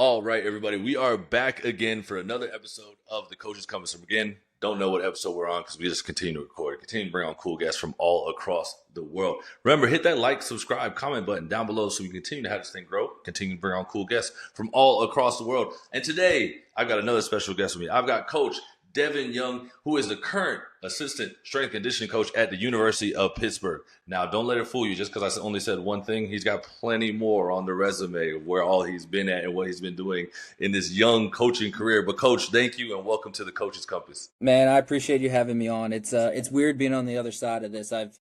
All right, everybody, we are back again for another episode of the Coaches Compass. Again, don't know what episode we're on because we just continue to record, continue to bring on cool guests from all across the world. Remember, hit that like, subscribe, comment button down below so we continue to have this thing grow, continue to bring on cool guests from all across the world. And today, I've got another special guest with me. I've got Coach Devin Young, who is the current assistant strength and conditioning coach at the University of Pittsburgh. Now, don't let it fool you just because I only said one thing. He's got plenty more on the resume of where all he's been at and what he's been doing in this young coaching career. But, Coach, thank you and welcome to the Coach's Compass. Man, I appreciate you having me on. It's weird being on the other side of this. I've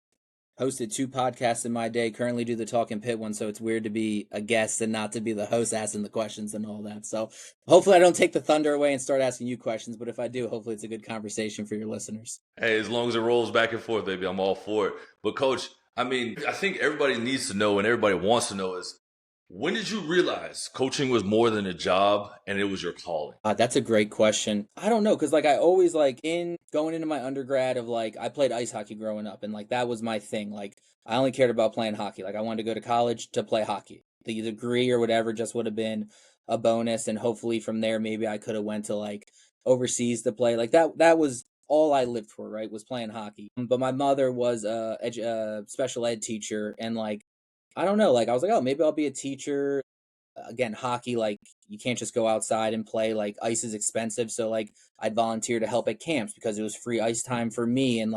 hosted 2 podcasts in my day, currently do the Talking Pit one, so it's weird to be a guest and not to be the host asking the questions and all that. So hopefully I don't take the thunder away and start asking you questions, but if I do, hopefully it's a good conversation for your listeners. Hey, as long as it rolls back and forth, baby, I'm all for it. But, Coach, I think everybody needs to know and everybody wants to know is, when did you realize coaching was more than a job and it was your calling? That's a great question. I don't know, because I always in going into my undergrad I played ice hockey growing up, and that was my thing. I only cared about playing hockey. I wanted to go to college to play hockey. The degree or whatever just would have been a bonus, and hopefully from there maybe I could have went to overseas to play. That was all I lived for, right? Was playing hockey. But my mother was a special ed teacher, and I don't know, I was oh, maybe I'll be a teacher. Again, hockey, you can't just go outside and play. Ice is expensive, so I'd volunteer to help at camps because it was free ice time for me. And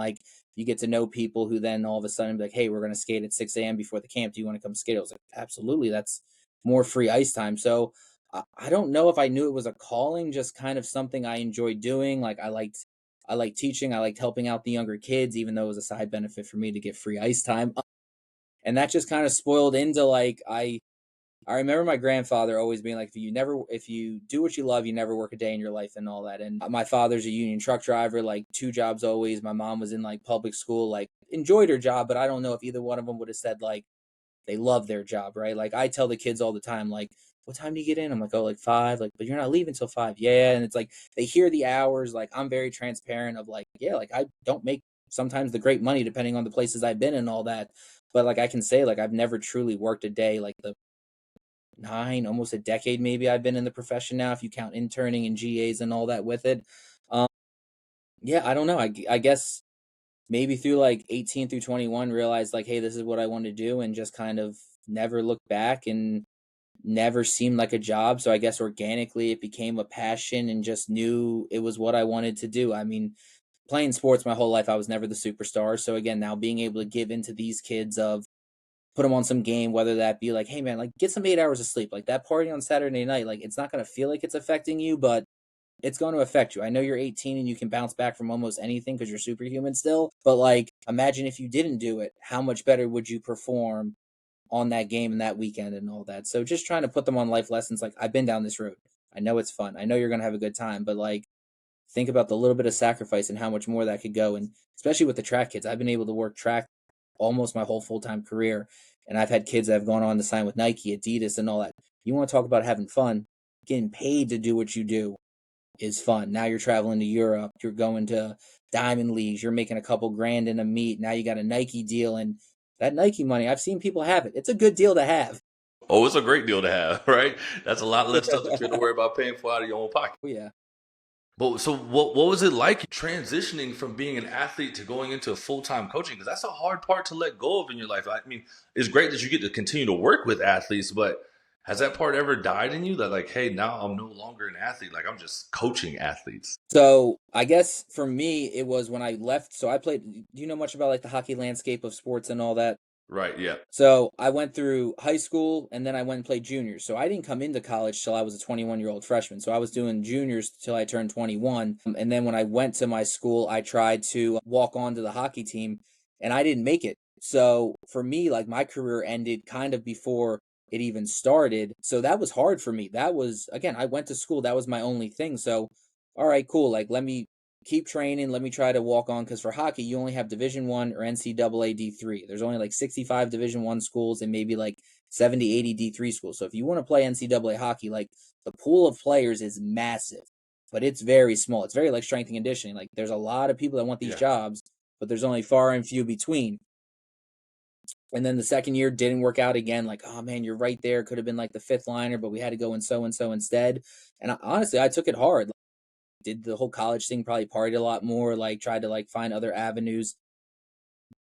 you get to know people who then all of a sudden be like, hey, we're going to skate at 6 a.m. before the camp. Do you want to come skate? I was like, absolutely. That's more free ice time. So I don't know if I knew it was a calling, just kind of something I enjoyed doing. I liked teaching. I liked helping out the younger kids, even though it was a side benefit for me to get free ice time. And that just kind of spoiled into I remember my grandfather always being like, if you do what you love, you never work a day in your life and all that. And my father's a union truck driver, 2 jobs always. My mom was in public school, enjoyed her job, but I don't know if either one of them would have said they love their job, right? I tell the kids all the time, what time do you get in? I'm like, oh, 5. But you're not leaving till 5. Yeah. And it's they hear the hours. I'm very transparent of yeah, I don't make sometimes the great money depending on the places I've been and all that. But I can say I've never truly worked a day the 9, almost a decade maybe I've been in the profession now, if you count interning and GAs and all that with it. Um, yeah, I don't know. I guess maybe through 18 through 21 realized hey, this is what I want to do, and just kind of never looked back and never seemed like a job. So I guess organically it became a passion and just knew it was what I wanted to do. I mean, playing sports my whole life, I was never the superstar. So again, now being able to give into these kids of put them on some game, whether that be hey man, get some 8 hours of sleep. That party on Saturday night, it's not going to feel like it's affecting you, but it's going to affect you. I know you're 18 and you can bounce back from almost anything because you're superhuman still, but imagine if you didn't do it, how much better would you perform on that game and that weekend and all that. So just trying to put them on life lessons. I've been down this road. I know it's fun. I know you're going to have a good time, but think about the little bit of sacrifice and how much more that could go. And especially with the track kids, I've been able to work track almost my whole full-time career. And I've had kids that have gone on to sign with Nike, Adidas, and all that. You want to talk about having fun, getting paid to do what you do is fun. Now you're traveling to Europe, you're going to Diamond Leagues, you're making a couple grand in a meet. Now you got a Nike deal, and that Nike money, I've seen people have it. It's a good deal to have. Oh, it's a great deal to have, right? That's a lot less stuff that you have to worry about paying for out of your own pocket. Oh, yeah. But so what was it like transitioning from being an athlete to going into full-time coaching? Because that's a hard part to let go of in your life. I mean, it's great that you get to continue to work with athletes, but has that part ever died in you that hey, now I'm no longer an athlete, I'm just coaching athletes? So I guess for me, it was when I left. So I played, do you know much about the hockey landscape of sports and all that? Right, yeah. So I went through high school and then I went and played juniors. So I didn't come into college till I was a 21-year-old freshman. So I was doing juniors till I turned 21. And then when I went to my school, I tried to walk onto the hockey team and I didn't make it. So for me, my career ended kind of before it even started. So that was hard for me. That was, again, I went to school. That was my only thing. So, all right, cool. Let me keep training. Let me try to walk on, because for hockey, you only have Division 1 or NCAA D3. There's only 65 Division 1 schools and maybe 70, 80 D3 schools. So if you want to play NCAA hockey, the pool of players is massive, but it's very small. It's very strength and conditioning. There's a lot of people that want these jobs, but there's only far and few between. And then the second year didn't work out again. Like, oh man, you're right there. Could have been like the fifth liner, but we had to go in so and so instead. And honestly, I took it hard. Like, did the whole college thing, probably partied a lot more, like tried to like find other avenues.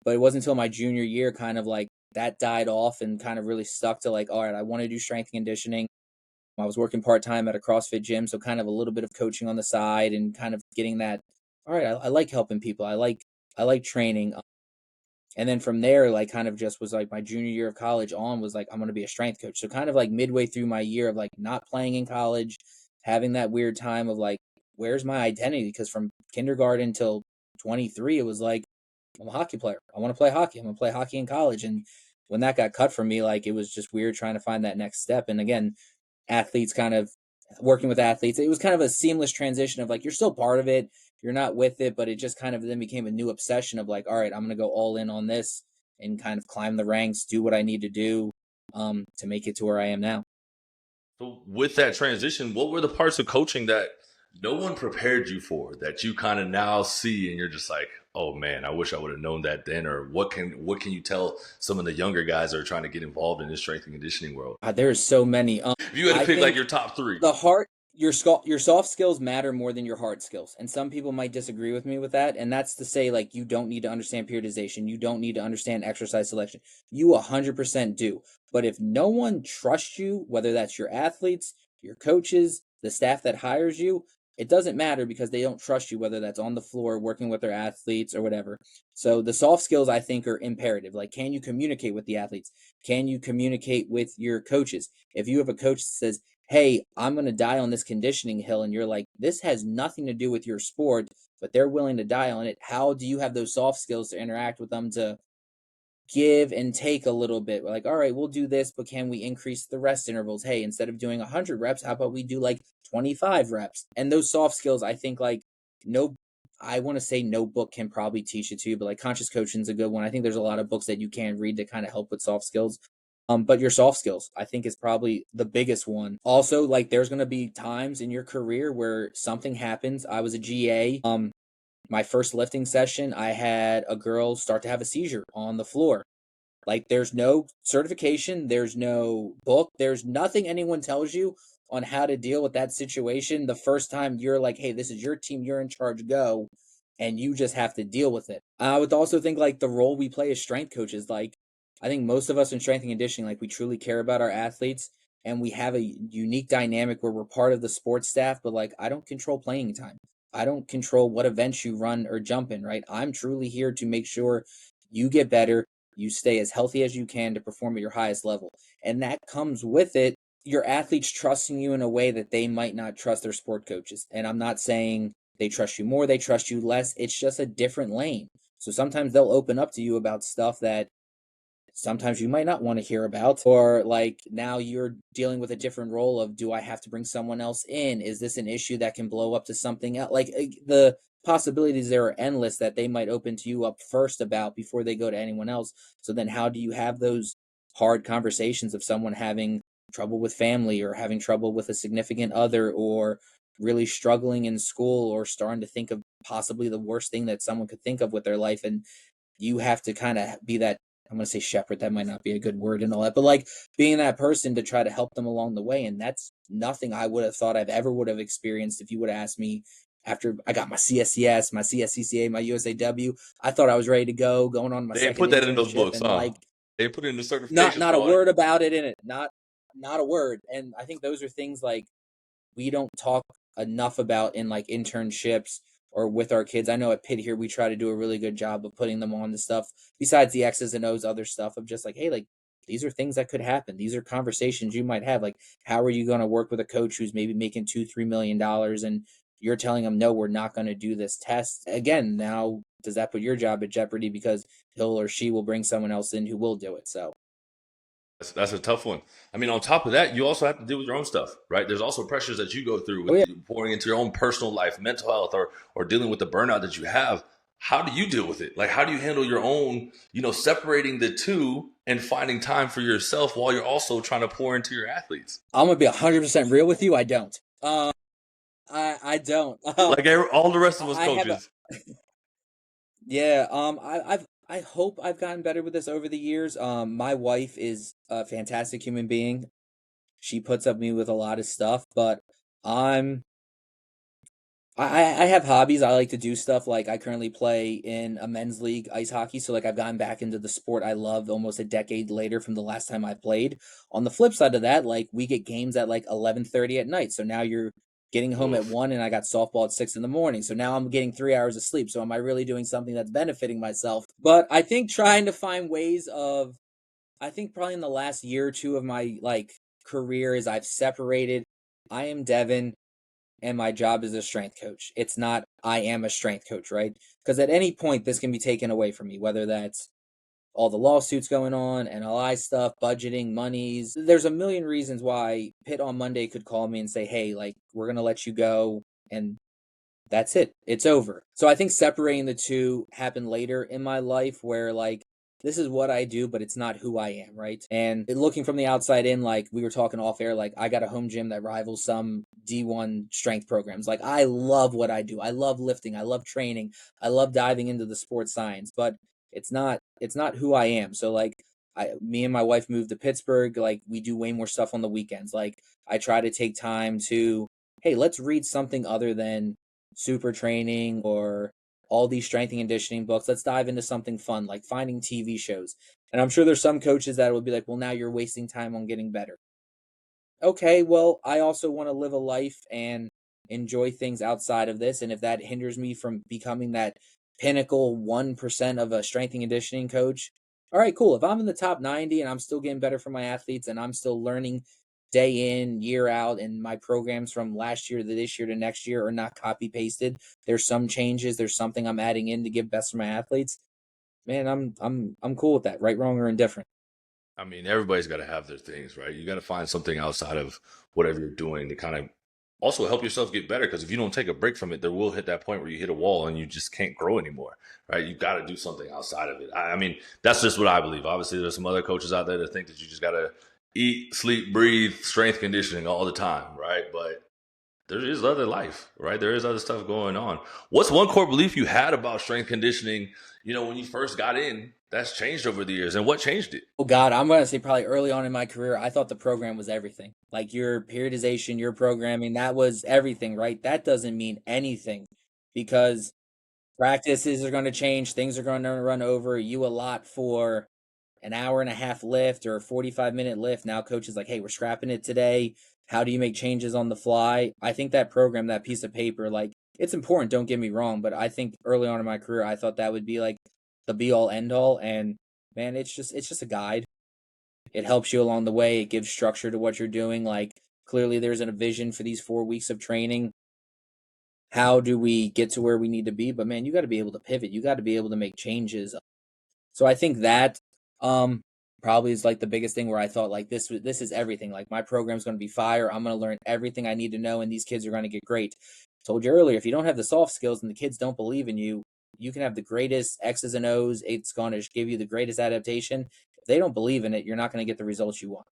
But it wasn't until my junior year kind of like that died off and kind of really stuck to like, all right, I want to do strength and conditioning. I was working part time at a CrossFit gym, so kind of a little bit of coaching on the side and kind of getting that. All right, I like helping people. I like training. And then from there, like kind of just was like my junior year of college on was like I'm gonna be a strength coach. So kind of like midway through my year of like not playing in college, having that weird time of like, where's my identity? Because from kindergarten till 23, it was like I'm a hockey player. I want to play hockey. I'm gonna play hockey in college. And when that got cut from me, like it was just weird trying to find that next step. And again, athletes kind of working with athletes, it was kind of a seamless transition of like you're still part of it, you're not with it, but it just kind of then became a new obsession of like, all right, I'm going to go all in on this and kind of climb the ranks, do what I need to do to make it to where I am now. So with that transition, what were the parts of coaching that no one prepared you for that you kind of now see and you're just like, oh man, I wish I would have known that then? Or what can you tell some of the younger guys that are trying to get involved in this strength and conditioning world? There's so many. If you had to I pick like think your top three. the heart, your soft skills matter more than your hard skills, and some people might disagree with me with that. And that's to say, like, you don't need to understand periodization, you don't need to understand exercise selection. You 100% do. But if no one trusts you, whether that's your athletes, your coaches, the staff that hires you, it doesn't matter because they don't trust you, whether that's on the floor working with their athletes or whatever. So the soft skills I think are imperative. Like, can you communicate with the athletes? Can you communicate with your coaches? If you have a coach that says, hey, I'm going to die on this conditioning hill, and you're like, this has nothing to do with your sport, but they're willing to die on it, how do you have those soft skills to interact with them to give and take a little bit? We're like, all right, we'll do this, but can we increase the rest intervals? Hey, instead of doing 100 reps, how about we do like 25 reps? And those soft skills, I think, like, no, I want to say no book can probably teach it to you, but like conscious coaching is a good one. I think there's a lot of books that you can read to kind of help with soft skills. But your soft skills, I think, is probably the biggest one. Also, like, there's gonna be times in your career where something happens. I was a GA. My first lifting session, I had a girl start to have a seizure on the floor. Like, there's no certification, there's no book, there's nothing anyone tells you on how to deal with that situation. The first time you're like, hey, this is your team, you're in charge, go. And you just have to deal with it. I would also think like the role we play as strength coaches, like, I think most of us in strength and conditioning, like, we truly care about our athletes and we have a unique dynamic where we're part of the sports staff, but like, I don't control playing time. I don't control what events you run or jump in, right? I'm truly here to make sure you get better, you stay as healthy as you can to perform at your highest level. And that comes with it your athletes trusting you in a way that they might not trust their sport coaches. And I'm not saying they trust you more, they trust you less. It's just a different lane. So sometimes they'll open up to you about stuff that sometimes you might not want to hear about, or like now you're dealing with a different role of, do I have to bring someone else in? Is this an issue that can blow up to something else? Like, the possibilities there are endless that they might open to you up first about before they go to anyone else. So then how do you have those hard conversations of someone having trouble with family or having trouble with a significant other or really struggling in school or starting to think of possibly the worst thing that someone could think of with their life, and you have to kind of be that, I'm going to say shepherd, that might not be a good word and all that, but like being that person to try to help them along the way. And that's nothing I would have thought I've ever would have experienced if you would have asked me after I got my CSCS, my CSCCA, my USAW. I thought I was ready to go, going on my They didn't second put that in those internship, books, and huh? like They put it in the not certifications not a for it. word about it in it. Not a word. And I think those are things like we don't talk enough about in like internships or with our kids. I know at Pitt here we try to do a really good job of putting them on the stuff besides the X's and O's, other stuff of just like, hey, like, these are things that could happen. These are conversations you might have. Like, how are you going to work with a coach who's maybe making $2-3 million and you're telling them, no, we're not going to do this test again? Now, does that put your job at jeopardy because he'll or she will bring someone else in who will do it? So That's a tough one. I mean, on top of that, you also have to deal with your own stuff, right? There's also pressures that you go through oh with yeah. pouring into your own personal life, mental health, or dealing with the burnout that you have. How do you deal with it? Like, how do you handle your own, separating the two and finding time for yourself while you're also trying to pour into your athletes? I'm gonna be 100% real with you. I don't. I don't. Like all the rest of us I have a coaches. yeah. I hope I've gotten better with this over the years. My wife is a fantastic human being. She puts up with me with a lot of stuff, but I'm I have hobbies. I like to do stuff like I currently play in a men's league ice hockey. So like I've gotten back into the sport I loved almost a decade later from the last time I played. On the flip side of that, like we get games at like 11:30 at night. So now you're getting home at Oof. 1 and I got softball at 6 in the morning. So now I'm getting 3 hours of sleep. So am I really doing something that's benefiting myself? But I think trying to find ways of I think probably in the last year or two of my like career is I've separated I am Devin and my job is a strength coach. It's not I am a strength coach, right? Because at any point this can be taken away from me, whether that's all the lawsuits going on, NLI stuff, budgeting, monies. There's a million reasons why Pitt on Monday could call me and say, "Hey, like we're going to let you go." And that's it. It's over. So I think separating the two happened later in my life where like this is what I do, but it's not who I am, right? And looking from the outside in, like we were talking off air, like I got a home gym that rivals some D1 strength programs. Like I love what I do. I love lifting. I love training. I love diving into the sports science, but it's not who I am. So like me and my wife moved to Pittsburgh. Like we do way more stuff on the weekends. Like I try to take time to, hey, let's read something other than super training or all these strength and conditioning books. Let's dive into something fun like finding TV shows. And I'm sure there's some coaches that will be like, well, now you're wasting time on getting better. Okay, well, I also want to live a life and enjoy things outside of this. And if that hinders me from becoming that pinnacle 1% of a strength and conditioning coach, all right, cool. If I'm in the top 90 and I'm still getting better for my athletes and I'm still learning day in, year out, and my programs from last year to this year to next year are not copy pasted, there's some changes, there's something I'm adding in to give best for my athletes. Man, I'm cool with that, right, wrong, or indifferent. I mean, everybody's got to have their things, right? You got to find something outside of whatever you're doing to kind of also help yourself get better. Because if you don't take a break from it, there will hit that point where you hit a wall and you just can't grow anymore, right? You got to do something outside of it. I mean, that's just what I believe. Obviously, there's some other coaches out there that think that you just got to eat, sleep, breathe, strength conditioning all the time, right? But there is other life, right? There is other stuff going on. What's one core belief you had about strength conditioning, when you first got in, that's changed over the years? And what changed it? Oh God, I'm gonna say probably early on in my career, I thought the program was everything. Like your periodization, your programming, that was everything, right? That doesn't mean anything because practices are going to change, things are going to run over. You allot for an hour and a half lift or a 45-minute lift. Now coach is like, hey, we're scrapping it today. How do you make changes on the fly? I think that program, that piece of paper, like it's important, don't get me wrong, but I think early on in my career I thought that would be like the be all end all. And man, it's just a guide. It helps you along the way. It gives structure to what you're doing. Like clearly there's a vision for these 4 weeks of training. How do we get to where we need to be? But man, you got to be able to pivot. You got to be able to make changes. So I think that um probably is like the biggest thing where I thought like this is everything. Like my program's going to be fire. I'm going to learn everything I need to know and these kids are going to get great. Told you earlier, if you don't have the soft skills and the kids don't believe in you, you can have the greatest X's and O's. It's going to give you the greatest adaptation. If they don't believe in it, you're not going to get the results you want.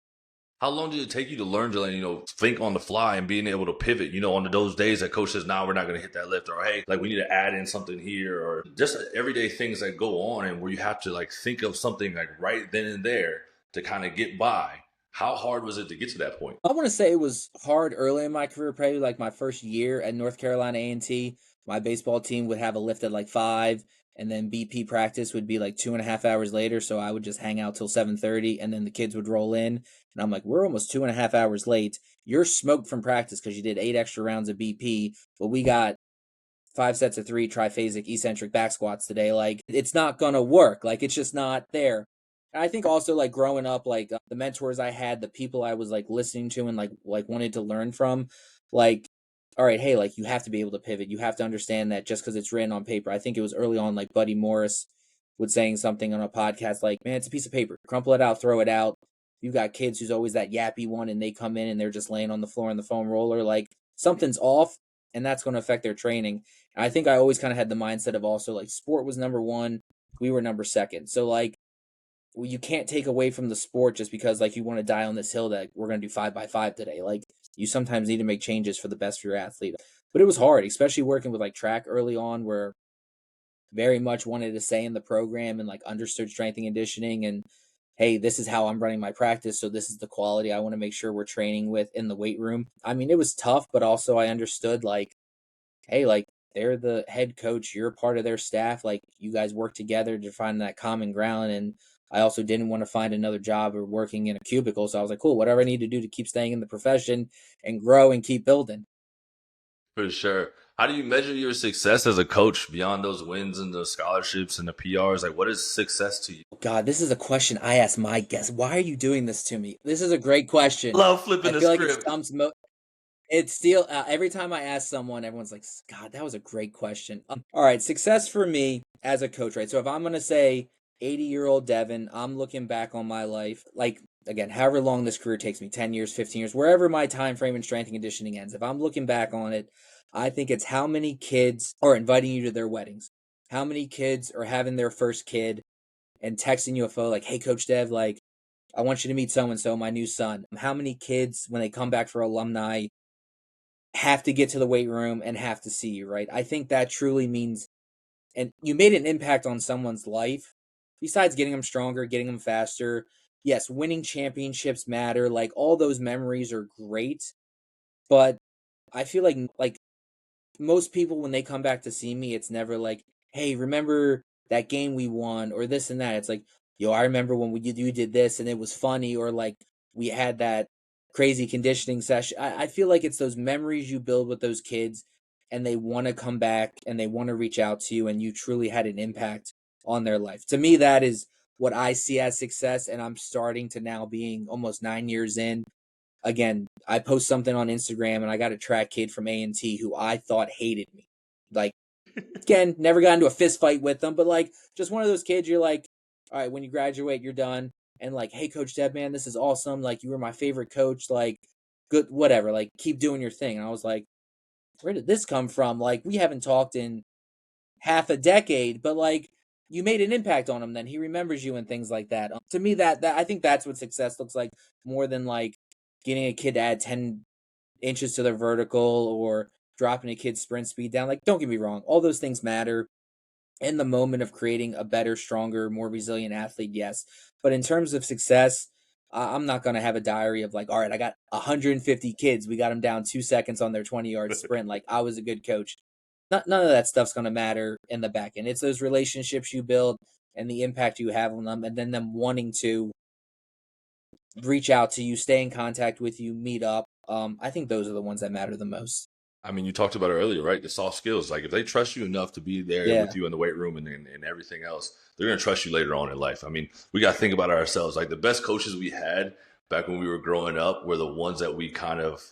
How long did it take you to learn to, like, think on the fly and being able to pivot, on those days that coach says, nah, we're not going to hit that lift, or hey, like we need to add in something here, or just everyday things that go on and where you have to like think of something like right then and there to kind of get by. How hard was it to get to that point? I want to say it was hard early in my career, probably like my first year at North Carolina A&T. My baseball team would have a lift at like 5, and then BP practice would be like 2.5 hours later. So I would just hang out till 7:30, and then the kids would roll in, and I'm like, we're almost 2.5 hours late. You're smoked from practice because you did 8 extra rounds of BP, but we got 5 sets of 3 triphasic eccentric back squats today. Like it's not gonna work. Like it's just not there. And I think also like growing up, like the mentors I had, the people I was like listening to and like wanted to learn from, like, all right, hey, like you have to be able to pivot. You have to understand that just because it's written on paper. I think it was early on, like Buddy Morris was saying something on a podcast, like, man, it's a piece of paper. Crumple it out, throw it out. You got kids who's always that yappy one, and they come in and they're just laying on the floor in the foam roller. Like something's off, and that's going to affect their training. And I think I always kind of had the mindset of also like sport was number one, we were number second. So like well, you can't take away from the sport just because like you want to die on this hill that we're going to do 5x5 today. Like you sometimes need to make changes for the best for your athlete. But it was hard, especially working with like track early on where very much wanted to stay in the program and like understood strength and conditioning and hey, this is how I'm running my practice, so this is the quality I want to make sure we're training with in the weight room. I mean, it was tough, but also I understood like, hey, like they're the head coach, you're part of their staff, like you guys work together to find that common ground. And I also didn't want to find another job or working in a cubicle, so I was like, cool, whatever I need to do to keep staying in the profession and grow and keep building. For sure. How do you measure your success as a coach beyond those wins and the scholarships and the PRs? Like, what is success to you? God, this is a question I ask my guests. Why are you doing this to me? This is a great question. Love I flipping the feel like it script. stumps it's still every time I ask someone, everyone's like, "God, that was a great question." All right, success for me as a coach, right? So if I'm gonna say 80-year-old Devin, I'm looking back on my life, like again, however long this career takes me, 10 years, 15 years, wherever my time frame in strength and conditioning ends. If I'm looking back on it, I think it's how many kids are inviting you to their weddings, how many kids are having their first kid and texting you a photo like, "Hey, Coach Dev, like." I want you to meet so and so, my new son. How many kids, when they come back for alumni, have to get to the weight room and have to see you, right? I think that truly means, and you made an impact on someone's life besides getting them stronger, getting them faster. Yes, winning championships matter. Like all those memories are great, but I feel like most people when they come back to see me, it's never like, "Hey, remember that game we won?" or this and that. It's like, "Yo, I remember when you did this and it was funny," or like we had that crazy conditioning session. I feel like it's those memories you build with those kids, and they want to come back and they want to reach out to you, and you truly had an impact on their life. To me, that is what I see as success, and I'm starting to now being almost 9 years in again, I post something on Instagram and I got a track kid from A&T who I thought hated me. Like, again, never got into a fist fight with them, but like, just one of those kids you're like, all right, when you graduate, you're done. And like, hey, Coach Deb, man, this is awesome. Like, you were my favorite coach. Like, good, whatever. Like, keep doing your thing. And I was like, where did this come from? Like, we haven't talked in half a decade, but like, you made an impact on him. Then he remembers you and things like that. To me, that I think that's what success looks like more than like getting a kid to add 10 inches to their vertical or dropping a kid's sprint speed down. Like, don't get me wrong, all those things matter in the moment of creating a better, stronger, more resilient athlete, yes. But in terms of success, I'm not going to have a diary of like, all right, I got 150 kids. We got them down 2 seconds on their 20-yard sprint. Like, I was a good coach. None of that stuff's going to matter in the back end. It's those relationships you build and the impact you have on them, and then them wanting to reach out to you, stay in contact with you, meet up. I think those are the ones that matter the most. I mean, you talked about it earlier, right? The soft skills. Like, if they trust you enough to be there Yeah. with you in the weight room and everything else, they're going to trust you later on in life. I mean, we got to think about ourselves. Like, the best coaches we had back when we were growing up were the ones that we kind of,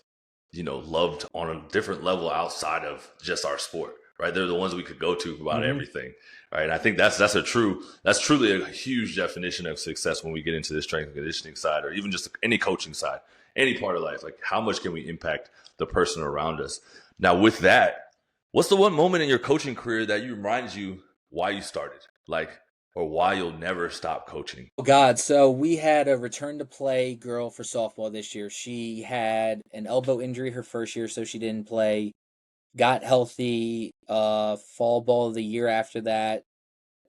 loved on a different level outside of just our sport, right? They're the ones we could go to about Hmm. everything, right? And I think that's truly a huge definition of success when we get into the strength and conditioning side, or even just any coaching side, any part of life. Like, how much can we impact the person around us? Now, with that, what's the one moment in your coaching career that you reminds you why you started, like, or why you'll never stop coaching? Oh God, so we had a return to play girl for softball this year. She had an elbow injury her first year, so she didn't play. Got healthy fall ball of the year after that,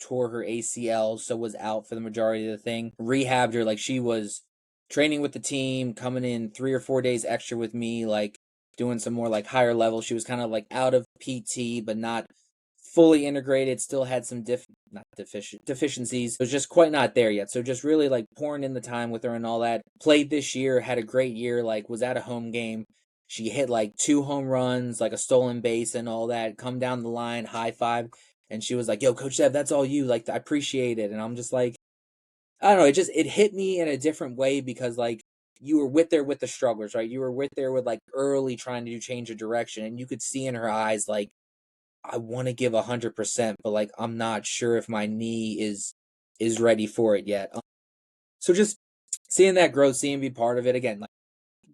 tore her ACL, so was out for the majority of the thing. Rehabbed her, like she was training with the team, coming in 3 or 4 days extra with me, like doing some more like higher level. She was kind of like out of PT, but not fully integrated. Still had some not deficiencies. It was just quite not there yet. So just really like pouring in the time with her and all that. Played this year, had a great year. Like was at a home game. She hit like 2 home runs, like a stolen base and all that. Come down the line, high five, and she was like, "Yo, Coach Dev, that's all you. Like, I appreciate it." And I'm just like, I don't know. It hit me in a different way because like you were with there with the strugglers, right? You were with there with like early trying to change a direction, and you could see in her eyes like I want to give 100%, but like I'm not sure if my knee is ready for it yet. So just seeing that growth, seeing be part of it again, like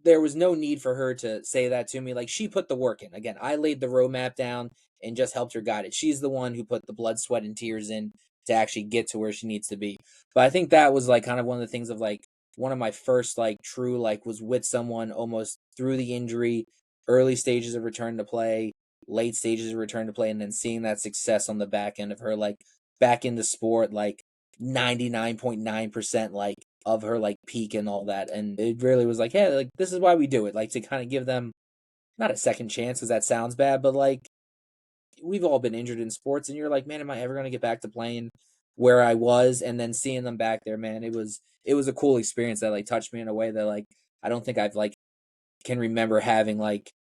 there was no need for her to say that to me. Like she put the work in. Again, I laid the roadmap down and just helped her guide it. She's the one who put the blood, sweat, and tears in to actually get to where she needs to be. But I think that was like kind of one of the things of like one of my first like true like was with someone almost through the injury, early stages of return to play. late stages of return to play, and then seeing that success on the back end of her, like back in the sport, like 99.9% like of her like peak and all that. And it really was like, yeah, like this is why we do it, like to kind of give them not a second chance because that sounds bad, but like we've all been injured in sports, and you're like, man, am I ever going to get back to playing where I was? And then seeing them back there, man, it was a cool experience that like touched me in a way that like I don't think I've like can remember having like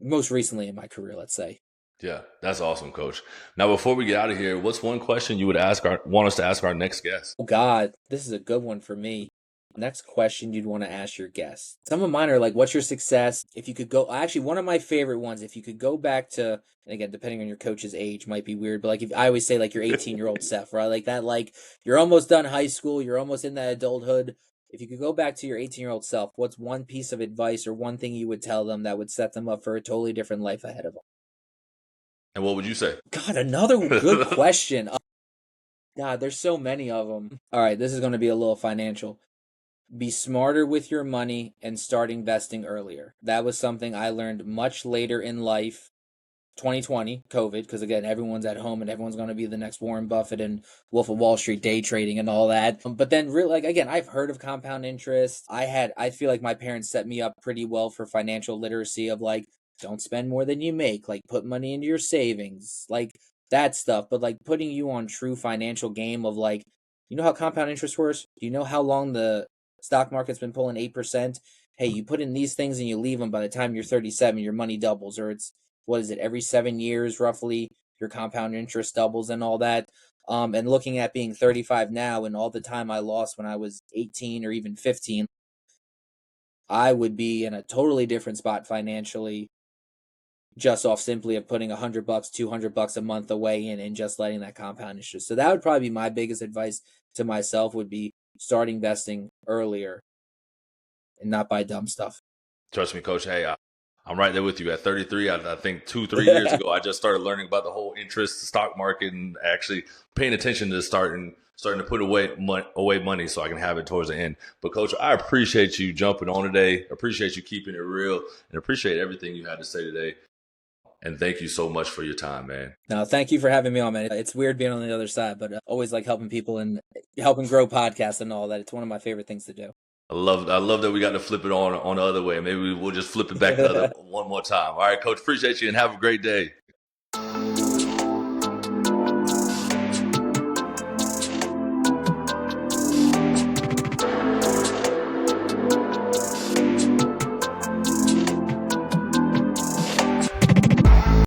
most recently in my career, let's say. Yeah, that's awesome, Coach. Now, before we get out of here, what's one question you would want us to ask our next guest? Oh God, this is a good one for me. Next question you'd want to ask your guest. Some of mine are like, what's your success? If you could go, actually, one of my favorite ones, if you could go back to, and again, depending on your coach's age, might be weird, but like if I always say like your 18-year-old self, right? Like that, like you're almost done high school, you're almost in that adulthood. If you could go back to your 18-year-old self, what's one piece of advice or one thing you would tell them that would set them up for a totally different life ahead of them? And what would you say? God, another good question. God, there's so many of them. All right, this is going to be a little financial. Be smarter with your money and start investing earlier. That was something I learned much later in life. 2020, COVID, because again, everyone's at home and everyone's going to be the next Warren Buffett and Wolf of Wall Street day trading and all that. But then, really, like again, I've heard of compound interest. I feel like my parents set me up pretty well for financial literacy of like, don't spend more than you make, like put money into your savings, like that stuff. But like putting you on true financial game of like, you know how compound interest works? Do you know how long the stock market's been pulling 8%? Hey, you put in these things and you leave them. By the time you're 37, your money doubles, or it's what is it, every 7 years roughly your compound interest doubles and all that. And looking at being 35 now and all the time I lost when I was 18 or even 15, I would be in a totally different spot financially just off simply of putting $100, $200 a month away in and just letting that compound interest. So that would probably be my biggest advice to myself, would be start investing earlier and not buy dumb stuff. Trust me, Coach. Hey, I'm right there with you. At 33, I think 2-3 years ago, I just started learning about the whole interest, the stock market, and actually paying attention to starting to put away money so I can have it towards the end. But Coach, I appreciate you jumping on today. Appreciate you keeping it real, and appreciate everything you had to say today. And thank you so much for your time, man. No, thank you for having me on, man. It's weird being on the other side, but always like helping people and helping grow podcasts and all that. It's one of my favorite things to do. I love that we got to flip it on the other way. Maybe we'll just flip it back the other one more time. All right, Coach, appreciate you and have a great day.